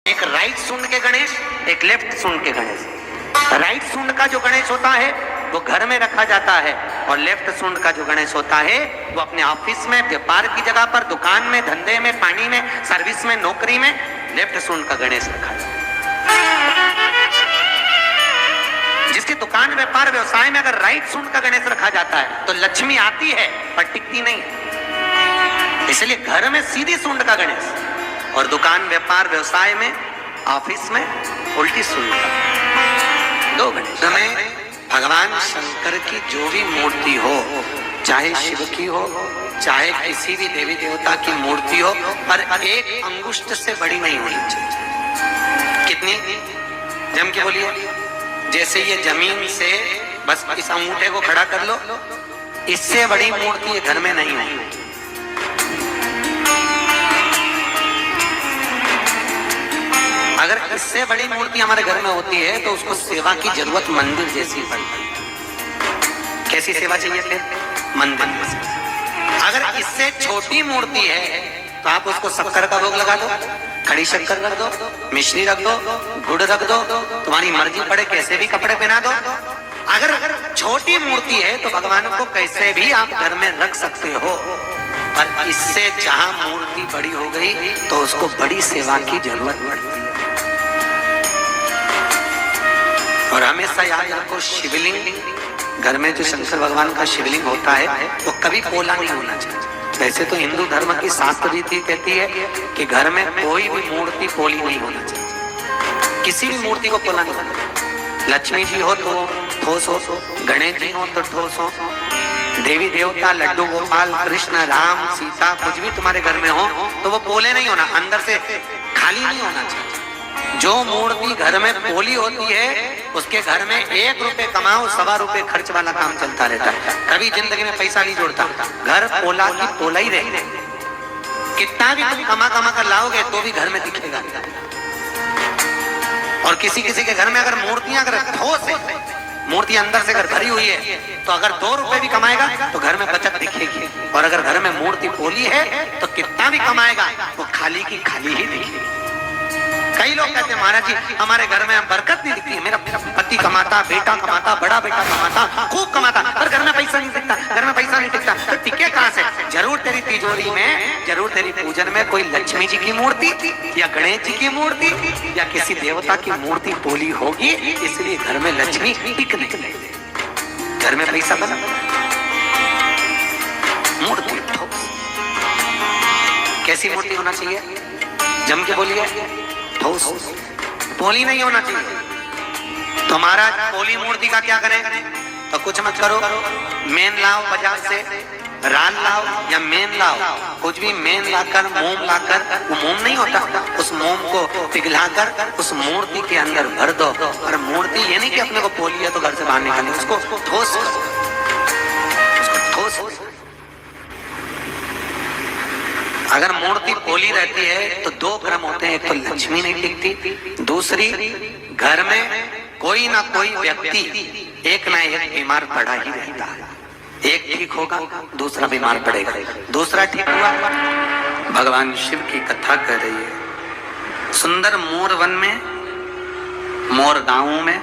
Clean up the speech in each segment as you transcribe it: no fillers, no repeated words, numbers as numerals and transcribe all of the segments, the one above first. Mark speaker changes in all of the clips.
Speaker 1: एक राइट सूंड के गणेश, एक लेफ्ट सूंड के गणेश। राइट सूंड का जो गणेश होता है वो घर में रखा जाता है और लेफ्ट सूंड का जो गणेश होता है वो अपने ऑफिस में, व्यापार की जगह पर, दुकान में, धंधे में, पानी में, सर्विस में, नौकरी में लेफ्ट सूंड का गणेश रखा जाता है। जिसकी दुकान, व्यापार, व्यवसाय में अगर राइट सूंड का गणेश रखा जाता है तो लक्ष्मी आती है पर टिकती नहीं। इसलिए घर में सीधी सूंड का गणेश और दुकान, व्यापार, व्यवसाय में, ऑफिस में उल्टी सूंड का। दो गणेश में भगवान शंकर की जो भी मूर्ति हो, चाहे शिव की हो, चाहे किसी भी देवी देवता की मूर्ति हो, पर एक अंगुष्ठ से बड़ी नहीं होनी चाहिए। कितनी? जम के बोलिए। जैसे ये जमीन से बस इस अंगूठे को खड़ा कर लो, इससे बड़ी मूर्ति घर में नहीं होगी। अगर इससे बड़ी मूर्ति हमारे घर में होती है तो उसको सेवा की जरूरत मंदिर जैसी पड़ती है। कैसी सेवा चाहिए फिर? मंदिर जैसी। अगर इससे छोटी मूर्ति है तो आप उसको शक्कर का भोग लगा दो, खड़ी शक्कर रख दो, मिश्री रख दो, गुड़ रख दो, तुम्हारी मर्जी पड़े कैसे भी कपड़े पहना दो। अगर छोटी मूर्ति है तो भगवान को कैसे भी आप घर में रख सकते हो, पर इससे जहां मूर्ति बड़ी हो गई तो उसको बड़ी सेवा की जरूरत पड़ती है। और हमेशा याद रखो, शिवलिंग घर में जो शंकर भगवान का शिवलिंग होता है वो कभी पोला नहीं होना चाहिए। वैसे तो हिंदू धर्म की शास्त्र रीति कहती है कि घर में कोई भी मूर्ति पोली नहीं होना चाहिए, किसी भी मूर्ति को पोला नहीं होना चाहिए। लक्ष्मी जी हो तो ठोस हो, गणेश जी हो तो ठोस हो, देवी देवता, लड्डू गोपाल, कृष्ण, राम, सीता, कुछ भी तुम्हारे घर में हो तो वो पोले नहीं होना, अंदर से खाली नहीं होना चाहिए। जो मूर्ति घर में पोली होती है उसके घर में 1 रुपए कमाओ, 1.25 रुपए खर्च वाला काम चलता रहता है, कभी जिंदगी में पैसा नहीं जोड़ता। घर पोला की पोला ही रहे, कितना भी तुम कमा कर लाओगे तो भी घर में दिखेगा। और किसी के घर में अगर मूर्तियां अगर ठोस है, मूर्ति अंदर से अगर भरी हुई है तो अगर 2 रुपए भी कमाएगा तो घर में बचत दिखेगी। और अगर घर में मूर्ति पोली है तो कितना भी कमाएगा वो खाली की खाली ही दिखेगी। कई लोग कहते हैं महाराज जी हमारे घर में बरकत नहीं दिखती है, मेरा पति कमाता, बेटा कमाता, बड़ा बेटा कमाता, खूब कमाता, पर घर में पैसा नहीं दिखता, घर में पैसा नहीं दिखता। तो टिके कहां से? जरूर तेरी तिजोरी में, जरूर तेरी पूजन में कोई लक्ष्मी जी की मूर्ति या गणेश जी की मूर्ति या किसी देवता की मूर्ति पोली होगी, इसलिए घर में लक्ष्मी टिक निकले। घर में पैसा बना, मूर्ति ठोस। कैसी मूर्ति होना चाहिए? जम के बोलिए, ठोस, पोली नहीं होना चाहिए। तो महाराज पोली मूर्ति का क्या करें? तो कुछ मत करो, मेन लाओ बाजार से, राल लाओ या मेन लाओ, कुछ भी मेन लाकर, मोम लाकर, वो मोम नहीं होता, उस मोम को पिघलाकर उस मूर्ति के अंदर भर दो। और मूर्ति ये नहीं कि अपने को पोली है तो घर से बाहर निकाले, उसको ठोस करो, ठोस। अगर मूर्ति पोली रहती है तो 2 क्रम होते हैं, एक तो लक्ष्मी नहीं टिकती, दूसरी घर में कोई ना कोई व्यक्ति एक ना एक बीमार पड़ा ही रहता है। एक ठीक होगा, दूसरा बीमार पड़ेगा, दूसरा ठीक हुआ। भगवान शिव की कथा कर रही है। सुंदर मोर वन में, मोर गांव में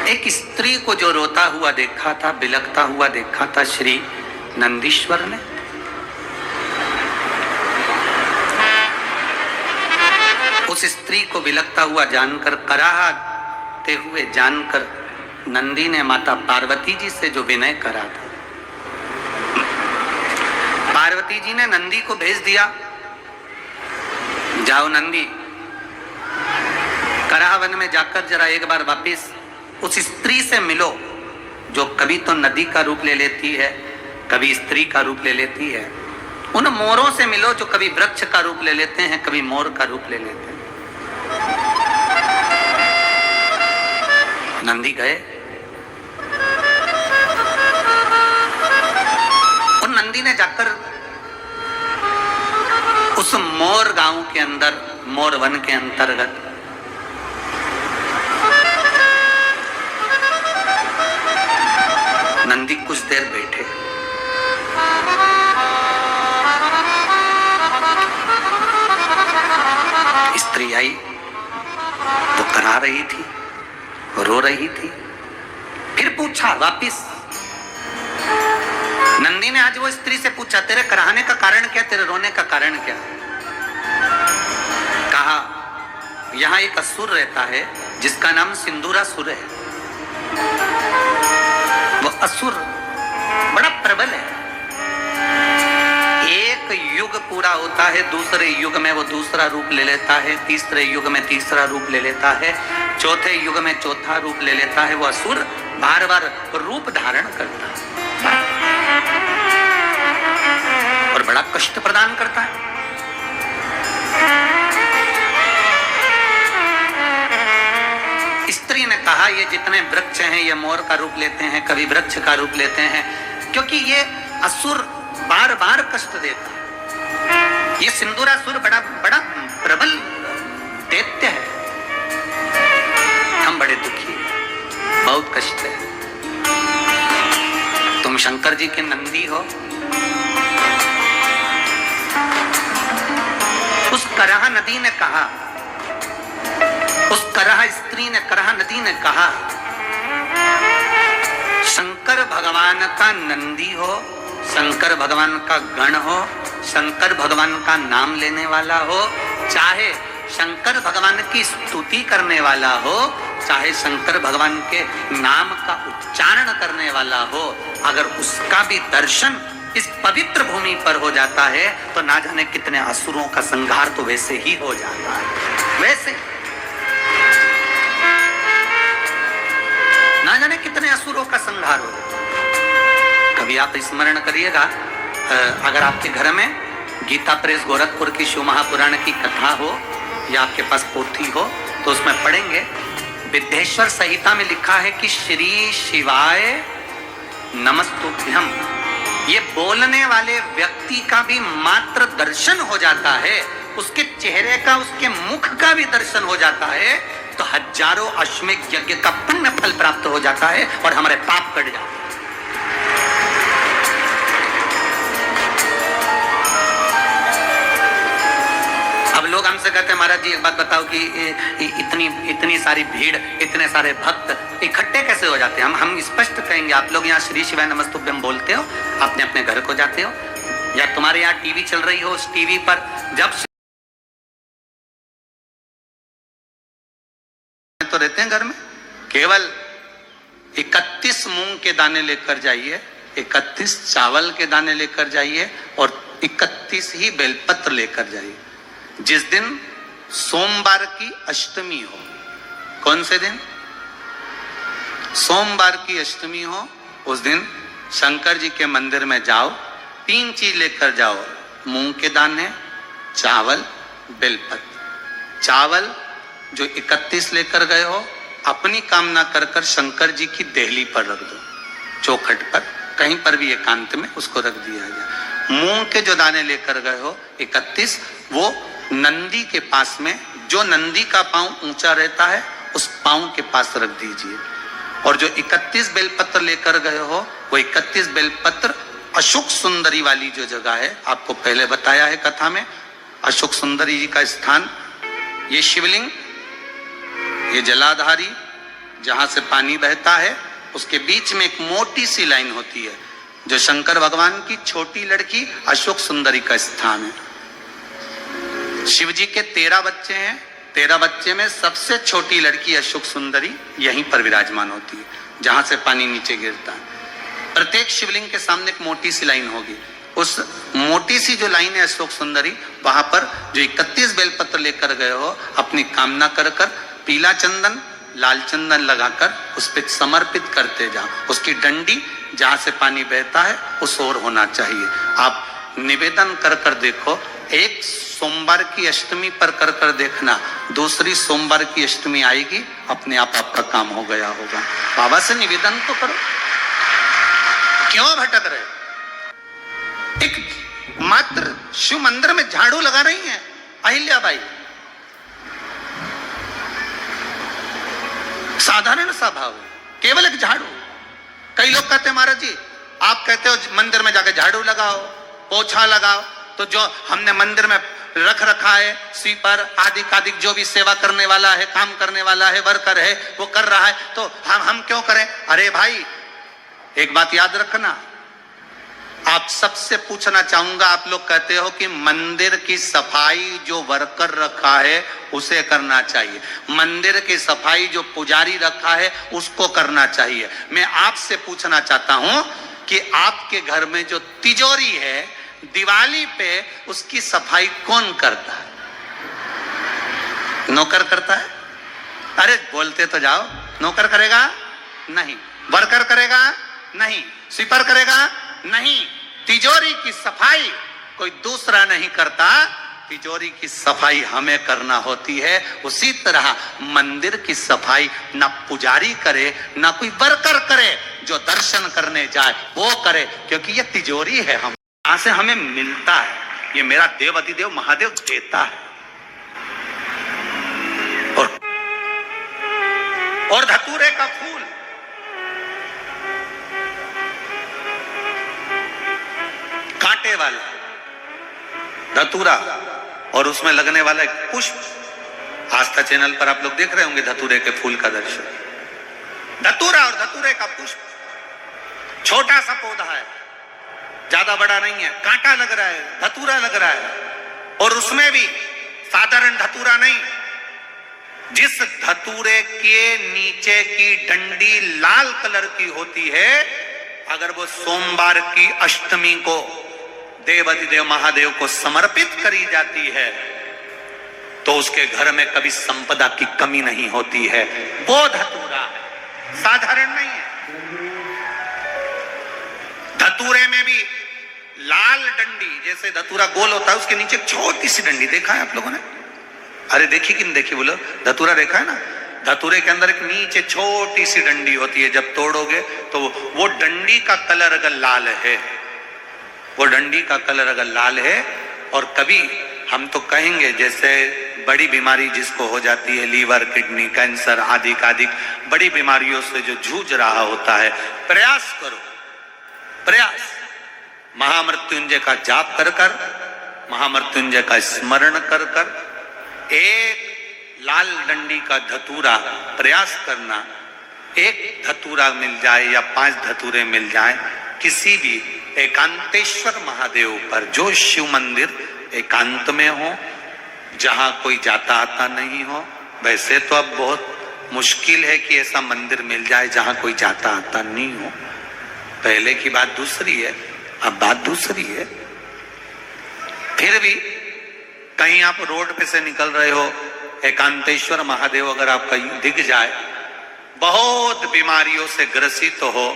Speaker 1: एक स्त्री को जो रोता हुआ देखा था, बिलखता हुआ देखा था श्री नंदीश्वर ने। उस स्त्री को बिलखता हुआ जानकर, कराहते हुए जानकर नंदी ने माता पार्वती जी से जो विनय करा था, पार्वती जी ने नंदी को भेज दिया, जाओ नंदी कराहवन में जाकर जरा एक बार वापिस उस स्त्री से मिलो जो कभी तो नदी का रूप ले लेती है, कभी स्त्री का रूप ले लेती है। उन मोरों से मिलो जो कभी वृक्ष का रूप ले लेते हैं, कभी मोर का रूप ले लेते हैं। नंदी गए और नंदी ने जाकर उस मोर गांव के अंदर, मोर वन के अंतर्गत नंदी कुछ देर बैठे। स्त्री आई, वो करा रही थी, रो रही थी। फिर पूछा वापिस, नंदी ने आज वो स्त्री से पूछा, तेरे कराने का कारण क्या, तेरे रोने का कारण क्या? कहा, यहां एक असुर रहता है जिसका नाम सिंदूरासुर है। वो असुर बड़ा प्रबल है। एक युग पूरा होता है, दूसरे युग में वो दूसरा रूप ले लेता है, तीसरे युग में तीसरा रूप ले लेता है, चौथे युग में चौथा रूप ले लेता है। वो असुर बार बार रूप धारण करता है और बड़ा कष्ट प्रदान करता है। स्त्री ने कहा, ये जितने वृक्ष हैं ये मोर का रूप लेते हैं, कभी वृक्ष का रूप लेते हैं, क्योंकि ये असुर बार बार कष्ट देता है। ये सिंदूरासुर बड़ा बड़ा प्रबल दैत्य है। हम बड़े दुखी हैं, बहुत कष्ट है। तुम शंकर जी के नंदी हो। उस कराह नदी ने कहा, उस कराह स्त्री ने, कराह नदी ने कहा, शंकर भगवान का नंदी हो, शंकर भगवान का गण हो, शंकर भगवान का नाम लेने वाला हो, चाहे शंकर भगवान की स्तुति करने वाला हो, चाहे शंकर भगवान के नाम का उच्चारण करने वाला हो, अगर उसका भी दर्शन इस पवित्र भूमि पर हो जाता है तो ना जाने कितने असुरों का संहार तो वैसे ही हो जाता है। वैसे ना जाने कितने असुरों का संहार हो जाता है। कभी आप स्मरण करिएगा, अगर आपके घर में गीता प्रेस गोरखपुर की शिव महापुराण की कथा हो या आपके पास पोथी हो तो उसमें पढ़ेंगे, विद्येश्वर संहिता में लिखा है कि श्री शिवाय नमस्तुभ्यम। ये बोलने वाले व्यक्ति का भी मात्र दर्शन हो जाता है, उसके चेहरे का, उसके मुख का भी दर्शन हो जाता है तो हजारों अश्वमेध यज्ञ का पुण्य फल प्राप्त हो जाता है और हमारे पाप कट जाते हैं। अब लोग हमसे कहते हैं, महाराज जी एक बात बताओ कि इतनी सारी भीड़, इतने सारे भक्त इकट्ठे कैसे हो जाते हैं? हम स्पष्ट कहेंगे, आप लोग यहाँ श्री शिवाय नमस्तुभ्यम बोलते हो, अपने अपने घर को जाते हो, या तुम्हारे यहाँ टीवी चल रही हो, उस टीवी पर जब तो रहते हैं घर में, केवल 31 मूंग के दाने लेकर जाइए, 31 चावल के दाने लेकर जाइए और 31 ही बेलपत्र लेकर जाइए। जिस दिन सोमवार की अष्टमी हो, कौन से दिन? सोमवार की अष्टमी हो, उस दिन शंकर जी के मंदिर में जाओ, 3 चीज लेकर जाओ, मूंग के दाने, चावल, बेलपत्र। चावल जो 31 लेकर गए हो, अपनी कामना कर कर शंकर जी की देहली पर रख दो, चौखट पर, कहीं पर भी एकांत में उसको रख दिया जाए। मूंग के जो दाने लेकर गए हो 31, वो नंदी के पास में, जो नंदी का पांव ऊंचा रहता है उस पांव के पास रख दीजिए। और जो 31 बेलपत्र लेकर गए हो, वो 31 बेलपत्र अशोक सुंदरी वाली जो जगह है, आपको पहले बताया है कथा में, अशोक सुंदरी जी का स्थान, ये शिवलिंग, ये जलाधारी जहां से पानी बहता है, उसके बीच में एक मोटी सी लाइन होती है जो शंकर भगवान की छोटी लड़की अशोक सुंदरी का स्थान है। शिव जी के 13 बच्चे हैं, 13 बच्चे में सबसे छोटी लड़की अशोक सुंदरी यहीं पर विराजमान होती है, जहां से पानी नीचे गिरता है। प्रत्येक शिवलिंग के सामने एक मोटी सी लाइन होगी, उस मोटी सी जो लाइन है अशोक सुंदरी, वहां पर जो 31 बेलपत्र लेकर गए हो, अपनी कामना कर कर पीला चंदन, लाल चंदन लगाकर उस पर समर्पित करते जाओ। उसकी डंडी जहां से पानी बहता है उस ओर होना चाहिए। आप निवेदन कर कर देखो, एक सोमवार की अष्टमी पर कर कर देखना, दूसरी सोमवार की अष्टमी आएगी, अपने आप आपका काम हो गया होगा। बाबा से निवेदन तो करो, क्यों भटक रहे? एक मात्र शिव मंदिर में झाड़ू लगा रही हैं अहिल्याबाई, साधारण सा भाव है, केवल एक झाड़ू। कई लोग कहते हैं, महाराज जी आप कहते हो मंदिर में जाकर झाड़ू लगाओ, पोछा लगाओ, तो जो हमने मंदिर में रख रखा है, स्वीपर आदि आदि जो भी सेवा करने वाला है, काम करने वाला है, वर्कर है, वो कर रहा है, तो हम क्यों करें? अरे भाई एक बात याद रखना, आप सबसे पूछना चाहूंगा, आप लोग कहते हो कि मंदिर की सफाई जो वर्कर रखा है उसे करना चाहिए, मंदिर की सफाई जो पुजारी रखा है उसको करना चाहिए। मैं आपसे पूछना चाहता हूं कि आपके घर में जो तिजोरी है, दिवाली पे उसकी सफाई कौन करता है? नौकर करता है? अरे बोलते तो जाओ। नौकर करेगा? नहीं। वर्कर करेगा? नहीं। स्वीपर करेगा? नहीं। तिजोरी की सफाई कोई दूसरा नहीं करता, तिजोरी की सफाई हमें करना होती है। उसी तरह मंदिर की सफाई ना पुजारी करे ना कोई वर्कर करे, जो दर्शन करने जाए वो करे, क्योंकि ये तिजोरी है, हम यहां से हमें मिलता है, ये मेरा देव अधिदेव महादेव देता है। और धतूरे का फूल, कांटे वाला धतूरा और उसमें लगने वाला एक पुष्प, आस्था चैनल पर आप लोग देख रहे होंगे धतूरे के फूल का दर्शन। धतूरा और धतूरे का पुष्प, छोटा सा पौधा है, ज्यादा बड़ा नहीं है, कांटा लग रहा है, धतूरा लग रहा है, और उसमें भी साधारण धतूरा नहीं, जिस धतूरे के नीचे की डंडी लाल कलर की होती है, अगर वो सोमवार की अष्टमी को देव अधिदेव महादेव को समर्पित करी जाती है तो उसके घर में कभी संपदा की कमी नहीं होती है। वो धतूरा है, साधारण नहीं है। धतूरे में भी लाल डंडी, जैसे धतूरा गोल होता है उसके नीचे छोटी सी डंडी, देखा है आप लोगों ने? अरे देखी कि नहीं देखी बोलो? धतूरा देखा है ना? धतूरे के अंदर एक नीचे छोटी सी डंडी होती है, जब तोड़ोगे तो वो डंडी का कलर अगर लाल है, वो डंडी का कलर अगर लाल है, और कभी हम तो कहेंगे जैसे बड़ी बीमारी जिसको हो जाती है, लीवर, किडनी, कैंसर आदि आदि बड़ी बीमारियों से जो जूझ रहा होता है, प्रयास करो, प्रयास महामृत्युंजय का जाप कर कर, महामृत्युंजय का स्मरण कर कर, एक लाल डंडी का धतूरा प्रयास करना, एक धतूरा मिल जाए या 5 धतूरे मिल जाए किसी भी एकांतेश्वर महादेव पर, जो शिव मंदिर एकांत में हो, जहां कोई जाता आता नहीं हो। वैसे तो अब बहुत मुश्किल है कि ऐसा मंदिर मिल जाए जहां कोई जाता आता नहीं हो, पहले की बात दूसरी है, अब बात दूसरी है। फिर भी कहीं आप रोड पे से निकल रहे हो, एकांतेश्वर महादेव अगर आपका दिख जाए, बहुत बीमारियों से ग्रसित हो,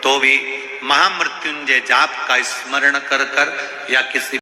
Speaker 1: तो भी महामृत्युंजय जाप का स्मरण कर कर या किसी